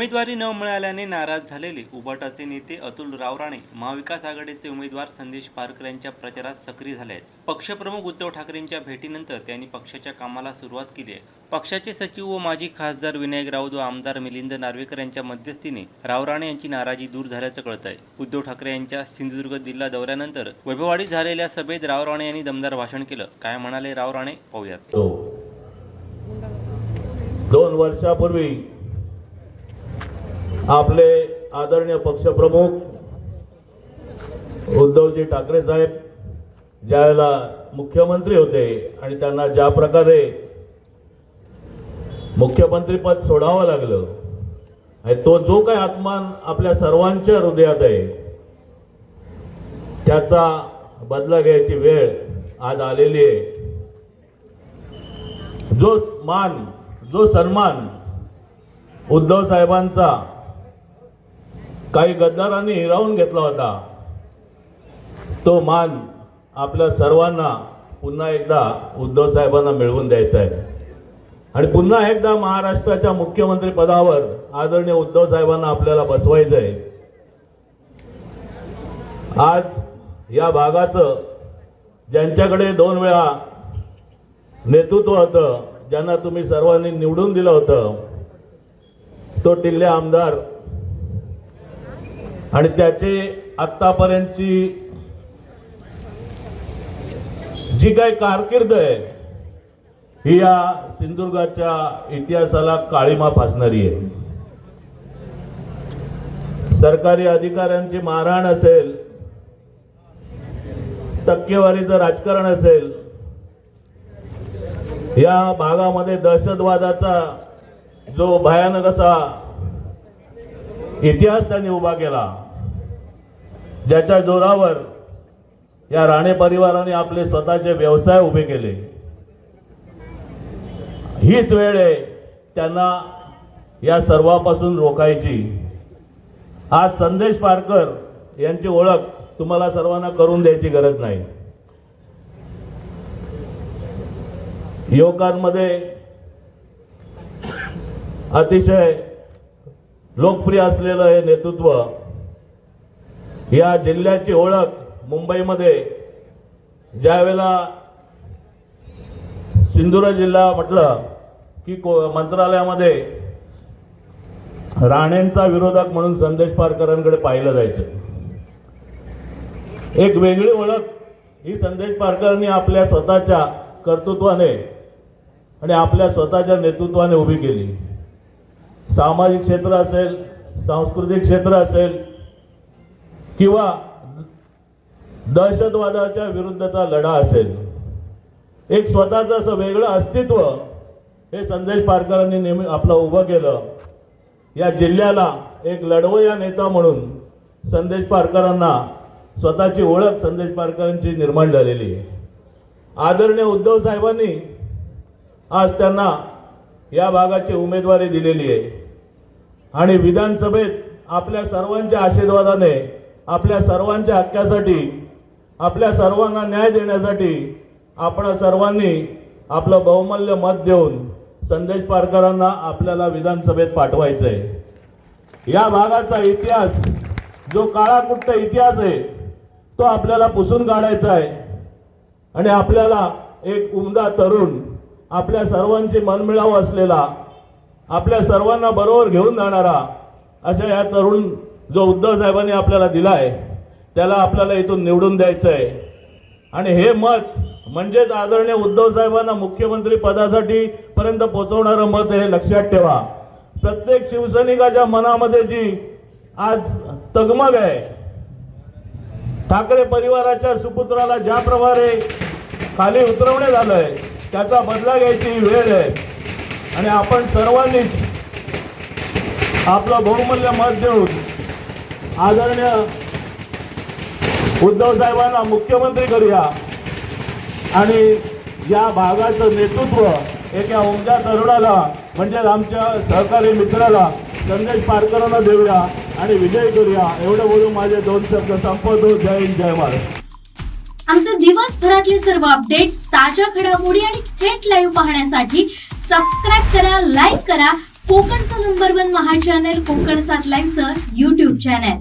उमेदवारी न मिळाल्याने नाराज झालेले उबाटाचे नेते अतुल रावराणे महाविकास आघाडीचे उमेदवार संदेश पारकर यांच्या प्रचारात सक्रिय झाले आहेत। पक्षप्रमुख उद्धव ठाकरेंच्या भेटीनंतर त्यांनी पक्षाच्या कामाला सुरुवात केली आहे। पक्षाचे सचिव व माजी खासदार विनायक राऊत व आमदार मिलिंद नार्वेकर यांच्या मध्यस्थीने रावराणे यांची नाराजी दूर झाल्याचं कळत आहे। उद्धव ठाकरे यांच्या सिंधुदुर्ग जिल्हा दौऱ्यानंतर वैभववाडीत झालेल्या सभेत रावराणे यांनी दमदार भाषण केलं। काय म्हणाले रावराणे पाहूयात। 2 वर्षापूर्वी आपले आदरणीय पक्षप्रमुख उद्धवजी ठाकरे साहेब ज्यावेळेला मुख्यमंत्री होते आणि त्यांना ज्या प्रकारे मुख्यमंत्री पद सोडावं लागलं आणि तो जो काही अपमान आपल्या सर्वांच्या हृदयात आहे त्याचा बदला घ्यायची वेळ आज आलेली आहे। जो सन्मान उद्धव साहेबांचा काही गद्दारांनी हिरावून घेतला होता तो मान आपल्या सर्वांना पुन्हा एकदा उद्धव साहेबांना मिळवून द्यायचा आहे आणि पुन्हा एकदा महाराष्ट्राच्या मुख्यमंत्री पदावर आदरणीय उद्धव साहेबांना आपल्याला बसवायचं आहे। आज या भागाचं ज्यांच्याकडे 2 वेळा नेतृत्व होतं, ज्यांना तुम्ही सर्वांनी निवडून दिलं होतं, तो टिल्ले आमदार आणि त्याचे आतापर्यंतची जी काही कारकीर्द आहे ही या सिंधुदुर्गाच्या इतिहासाला काळीमा फासणारी आहे। सरकारी अधिकाऱ्यांची मारहाण असेल, टक्केवारीचं राजकारण असेल, या भागामध्ये दहशतवादाचा जो भयानक असा इतिहास त्यांनी उभा केला, ज्याच्या जोरावर या राणे परिवाराने आपले स्वतःचे व्यवसाय उभे केले, हीच वेळ आहे त्यांना या सर्वापासून रोखायची। आज संदेश पारकर यांची ओळख तुम्हाला सर्वांना करून द्यायची गरज नाही। युवकांमध्ये अतिशय लोकप्रिय असलेलं हे नेतृत्व, या जिल्ह्याची ओळख मुंबईमध्ये ज्यावेळेला सिंधुदुर्ग जिल्हा म्हटलं की मंत्रालयामध्ये राणेंचा विरोधक म्हणून संदेश पारकरांकडे पाहिलं जायचं। एक वेगळी ओळख ही संदेश पारकरांनी आपल्या स्वतःच्या कर्तृत्वाने आणि आपल्या स्वतःच्या नेतृत्वाने उभी केली। सामाजिक क्षेत्र असेल, सांस्कृतिक क्षेत्र असेल किंवा दहशतवादाच्या विरुद्धचा लढा असेल, एक स्वतःचं असं वेगळं अस्तित्व हे संदेश पारकरांनी नेहमी आपलं उभं केलं। या जिल्ह्याला एक लढवय्या नेता म्हणून संदेश पारकरांना स्वतःची ओळख संदेश पारकरांची निर्माण झालेली आहे। आदरणीय उद्धव साहेबांनी आज त्यांना या भागाची उमेदवारी दिलेली आहे आणि विधानसभेत आपल्या सर्वांच्या आशीर्वादाने, आपल्या सर्वांच्या हक्कासाठी, आपल्या सर्वांना न्याय देण्यासाठी आपण सर्वांनी आपलं बहुमूल्य मत देऊन संदेश पारकरांना आपल्याला विधानसभेत पाठवायचं आहे। या भागाचा इतिहास, जो काळाकुट्ट इतिहास आहे, तो आपल्याला पुसून काढायचा आहे आणि आपल्याला एक उमदा तरुण, आपल्या सर्वांची मनमिळाव असलेला, आपल्या सर्वांना बरोबर घेऊन जाणारा अशा या तरुण जो उद्धव साहेबांनी आपल्याला दिलाय, त्याला आपल्याला इथून निवडून द्यायचं आहे आणि हे मत म्हणजेच आदरणीय उद्धव साहेबांना मुख्यमंत्री पदासाठी पर्यंत पोहोचवणारं मत हे लक्षात ठेवा। प्रत्येक शिवसैनिकाच्या मनामध्ये जी आज तगमग आहे, ठाकरे परिवाराच्या सुपुत्राला ज्या प्रकारे खाली उतरवण्यात आलंय, त्याचा बदला घ्यायची वेळ आहे आणि आपण सर्वांनीच आपलं बहुमूल्य मत देऊन आदरणीय उद्धव साहेबांना मुख्यमंत्री करूया आणि या भागाचं नेतृत्व एका उमद्या तरुणाला म्हणजे आमच्या सहकारी मित्राला संदेश पारकरांना देऊया आणि विजय करूया। एवढं बोलून माझे 2 शब्द संपवतो। जय हिंद, जय महाराष्ट्र। आमचे दिवसभरातले सर्व अपडेट्स, ताज्या घडामोडी आणि थेट लाईव्ह पाहण्यासाठी सबस्क्राइब करा, लाईक करा, कोकणचं नंबर 1 महा चॅनल कोकण 7 लाईव्हचं युट्यूब चॅनल.